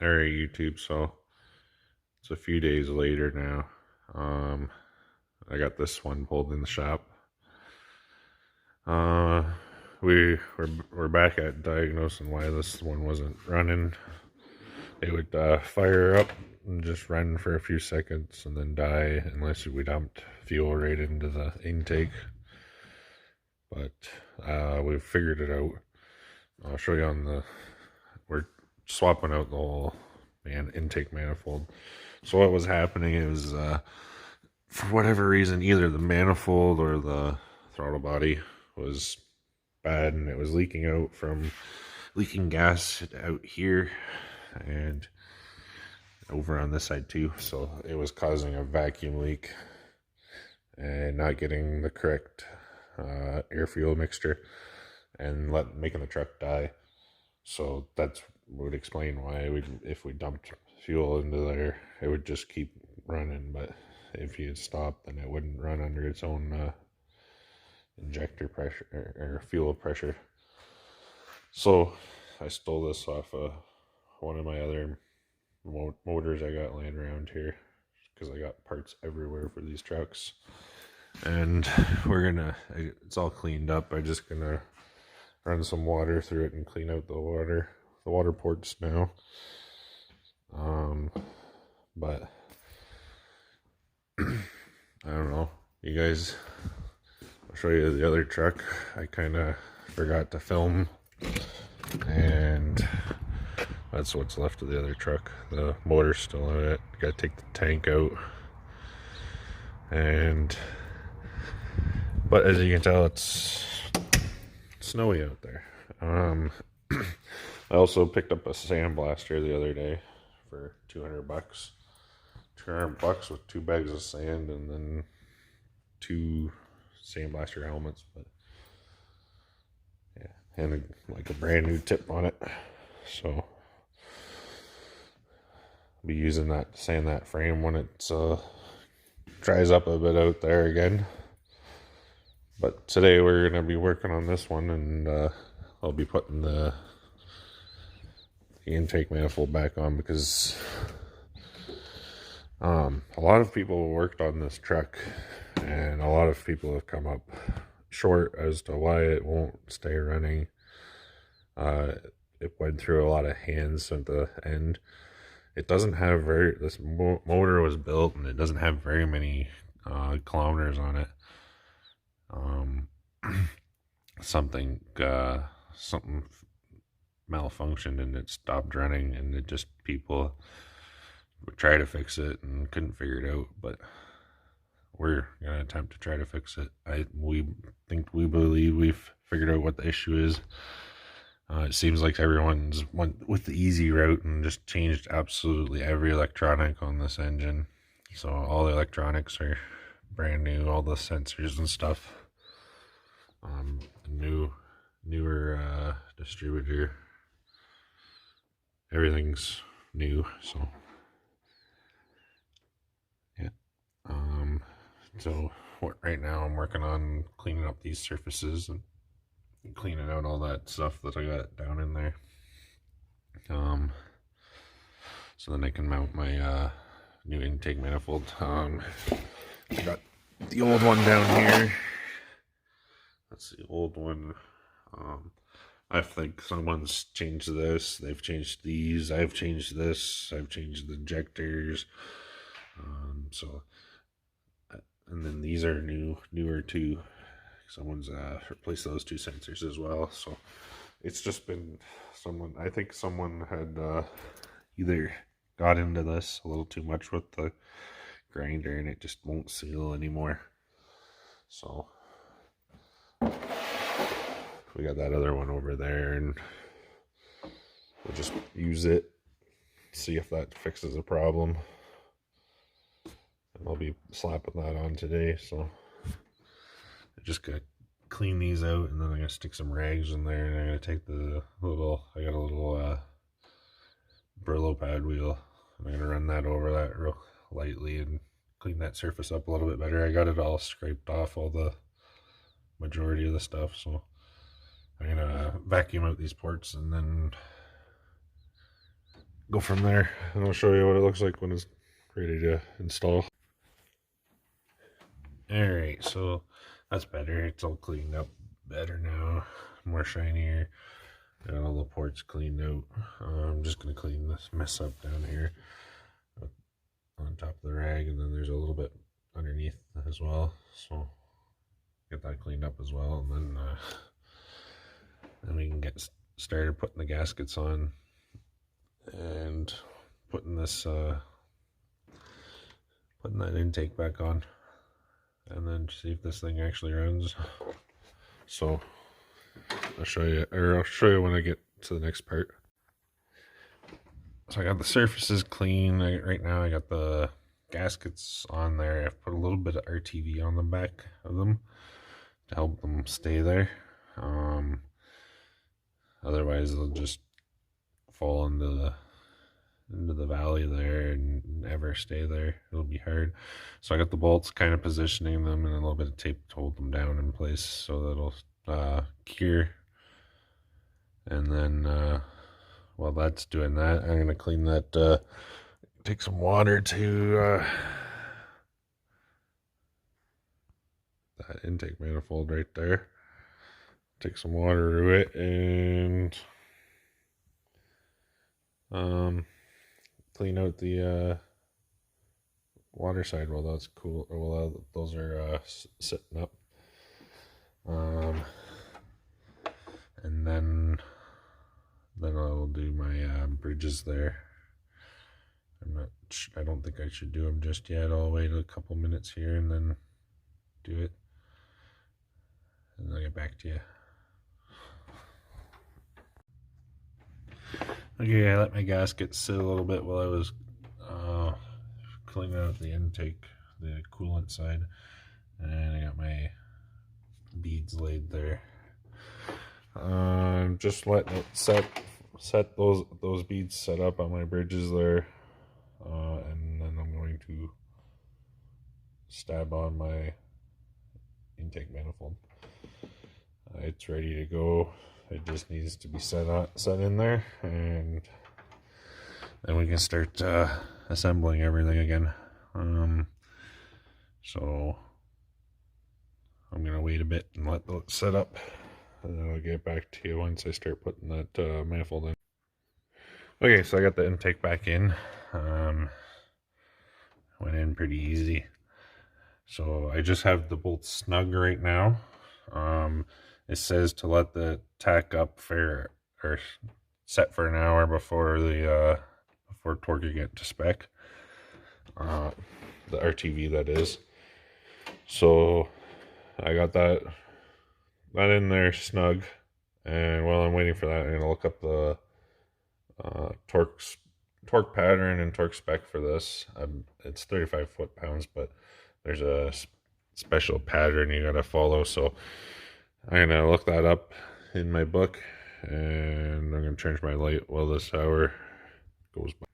or YouTube, so it's a few days later now. I got this one pulled in the shop. Uh, we're back at diagnosing why this one wasn't running. It would fire up and just run for a few seconds and then die unless we dumped fuel right into the intake. But we've figured it out. I'll show you on the. We're swapping out the whole intake manifold. So what was happening is, for whatever reason, either the manifold or the throttle body was bad, and it was leaking gas out here and over on this side too. So it was causing a vacuum leak and not getting the correct air fuel mixture and making the truck die. So that's would explain why if we dumped fuel into there, it would just keep running. But if you stopped, then it wouldn't run under its own injector pressure or fuel pressure. So I stole this off one of my other motors I got laying around here because I got parts everywhere for these trucks. And it's all cleaned up. I'm just gonna run some water through it and clean out the water ports now. But I don't know, you guys. I'll show you the other truck. I kind of forgot to film, and that's what's left of the other truck. The motor's still in it. Gotta take the tank out, but as you can tell, it's snowy out there. I also picked up a sandblaster the other day for $200. $200 with 2 bags of sand and then 2 sandblaster helmets. But yeah, and like a brand new tip on it. So I'll be using that to sand that frame when it dries up a bit out there again. But today we're going to be working on this one, and I'll be putting the intake manifold back on because a lot of people worked on this truck, and a lot of people have come up short as to why it won't stay running. It went through a lot of hands at the end. It doesn't have this motor was built, and it doesn't have very many kilometers on it. Something malfunctioned and it stopped running, and people would try to fix it and couldn't figure it out. But we're gonna attempt to try to fix it. We believe we've figured out what the issue is. It seems like everyone's went with the easy route and just changed absolutely every electronic on this engine. So all the electronics are brand new, all the sensors and stuff. Newer distributor. Everything's new, so yeah. So right now I'm working on cleaning up these surfaces and cleaning out all that stuff that I got down in there. So then I can mount my new intake manifold. I got the old one down here. That's the old one. I think someone's changed this. They've changed these. I've changed this. I've changed the injectors. And then these are newer too. Someone's replaced those 2 sensors as well. So it's just been I think someone had either got into this a little too much with the grinder, and it just won't seal anymore. So we got that other one over there, and we'll just use it, see if that fixes the problem. And I'll be slapping that on today. So I just gotta clean these out, and then I'm gonna stick some rags in there, and I'm gonna take I got a little Brillo pad wheel, and I'm gonna run that over that real lightly and clean that surface up a little bit better. I got it all scraped off, all the majority of the stuff, so I'm gonna vacuum out these ports and then go from there, and I'll show you what it looks like when it's ready to install. Alright, so that's better. It's all cleaned up better now, more shinier. Got all the ports cleaned out. I'm just going to clean this mess up down here on top of the rag, and then there's a little bit underneath as well. So get that cleaned up as well, and then we can get started putting the gaskets on and putting this putting that intake back on, and then see if this thing actually runs. So I'll show you when I get to the next part. So I got the surfaces clean. Right now I got the gaskets on there. I've put a little bit of RTV on the back of them to help them stay there. Otherwise they'll just fall into the valley there and never stay there. It'll be hard. So I got the bolts kind of positioning them and a little bit of tape to hold them down in place so that it'll cure. And then while that's doing that, I'm going to clean that, take some water to that intake manifold right there. Take some water to it and clean out the water side while that's cool, or while those are sitting up. And then I'll do my bridges there. I don't think I should do them just yet. I'll wait a couple minutes here and then do it, and then I'll get back to you. Okay, I let my gasket sit a little bit while I was cleaning out the intake, the coolant side, and I got my beads laid there. Just letting it set those beads set up on my bridges there, and then I'm going to stab on my intake manifold. It's ready to go. It just needs to be set in there, and then we can start assembling everything again. So I'm gonna wait a bit and let it set up, and then I'll get back to you once I start putting that manifold in. Okay, so I got the intake back in. Went in pretty easy. So I just have the bolts snug right now. It says to let the tack up or set for an hour before before torquing it to spec. The RTV, that is. So I got that in there snug, and while I'm waiting for that, I'm gonna look up the torque pattern and torque spec for this. It's 35 foot-pounds, but there's a special pattern you gotta follow, so I'm gonna look that up in my book, and I'm gonna change my light while this hour goes by.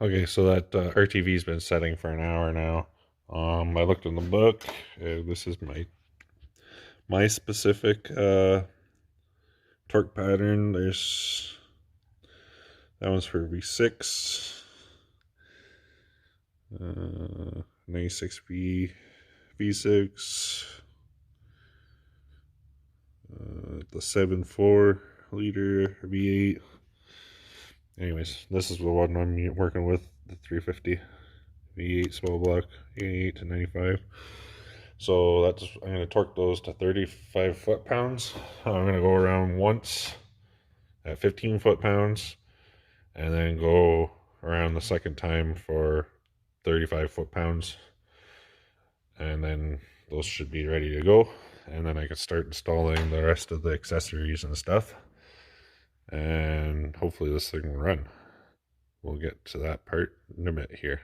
Okay, so that RTV's been setting for an hour now. I looked in the book. This is my specific torque pattern. There's that one's for V6, 96 V6. The 7.4 liter V8. Anyways, this is the one I'm working with, the 350 V8 small block, 88 to 95. So I'm going to torque those to 35 foot-pounds. I'm going to go around once at 15 foot-pounds, and then go around the second time for 35 foot-pounds, and then those should be ready to go. And then I can start installing the rest of the accessories and stuff, and hopefully this thing will run. We'll get to that part in a bit here.